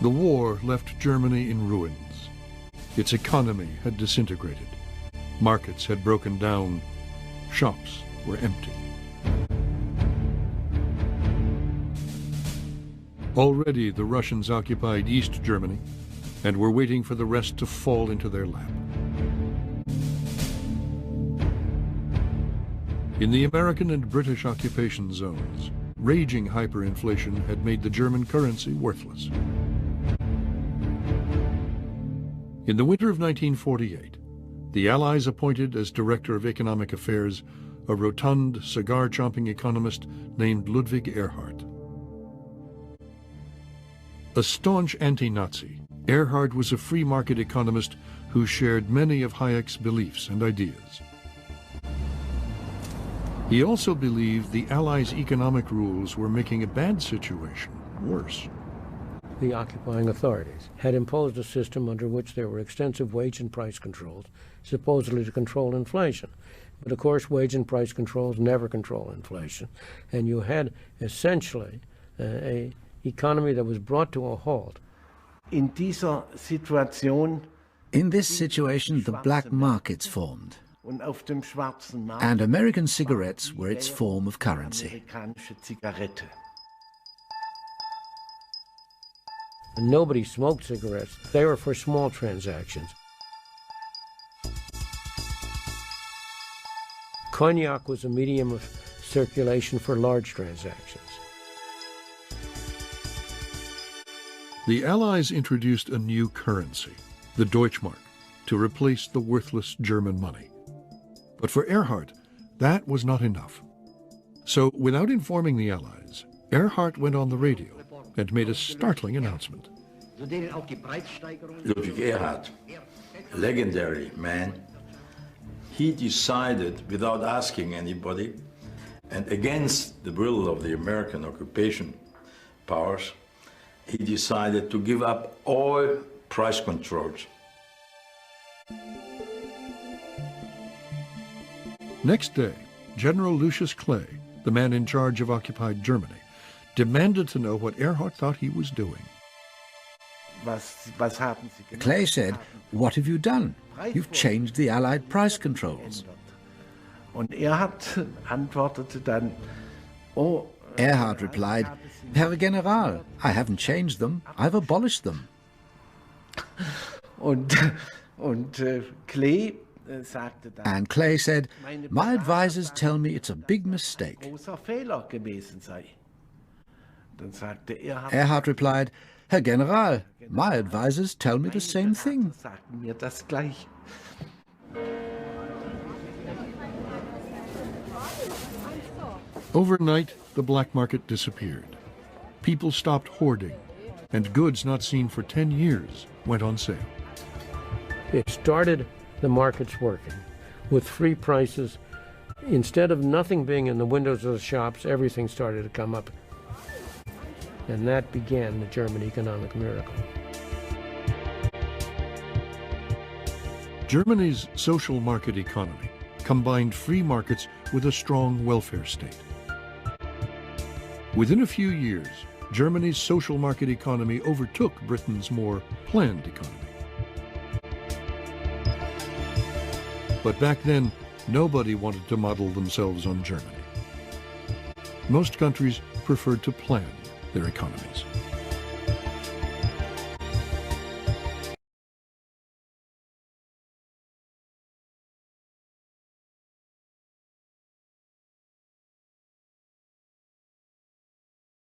The war left Germany in ruins. Its economy had disintegrated. Markets had broken down. Shops were empty. Already the Russians occupied East Germany and were waiting for the rest to fall into their lap. In the American and British occupation zones, raging hyperinflation had made the German currency worthless. In the winter of 1948, the Allies appointed as Director of Economic Affairs a rotund, cigar-chomping economist named Lودفيج Eirhard. A staunch anti-Nazi, Eirhard was a free market economist who shared many of Hayek's beliefs and ideas. He also believed the Allies' economic rules were making a bad situation worse. The occupying authorities had imposed a system under which there were extensive wage and price controls, supposedly to control inflation. But of course, wage and price controls never control inflation. And you had essentially an economy that was brought to a halt. In this situation, the black markets formed, and American cigarettes were its form of currency. Nobody smoked cigarettes. They were for small transactions. Cognac was a medium of circulation for large transactions. The Allies introduced a new currency, the Deutschmark, to replace the worthless German money. But for Eirhard, that was not enough. So, without informing the Allies, Eirhard went on the radio and made a startling announcement. Lودfíg Eirhard, legendary man, he decided without asking anybody and against the will of the American occupation powers, he decided to give up all price controls. Next day, General Lucius Clay, the man in charge of occupied Germany, demanded to know what Eirhard thought he was doing. Clay said, "What have you done? You've changed the Allied price controls." Eirhard replied, "Herr General, I haven't changed them, I've abolished them." And Clay said, "My advisors tell me it's a big mistake." Eirhard replied, "Herr General, my advisors tell me the same thing." Overnight, the black market disappeared. People stopped hoarding, and goods not seen for 10 years went on sale. It started the markets working with free prices. Instead of nothing being in the windows of the shops, everything started to come up. And that began the German economic miracle. Germany's social market economy combined free markets with a strong welfare state. Within a few years, Germany's social market economy overtook Britain's more planned economy. But back then, nobody wanted to model themselves on Germany. Most countries preferred to plan their economies.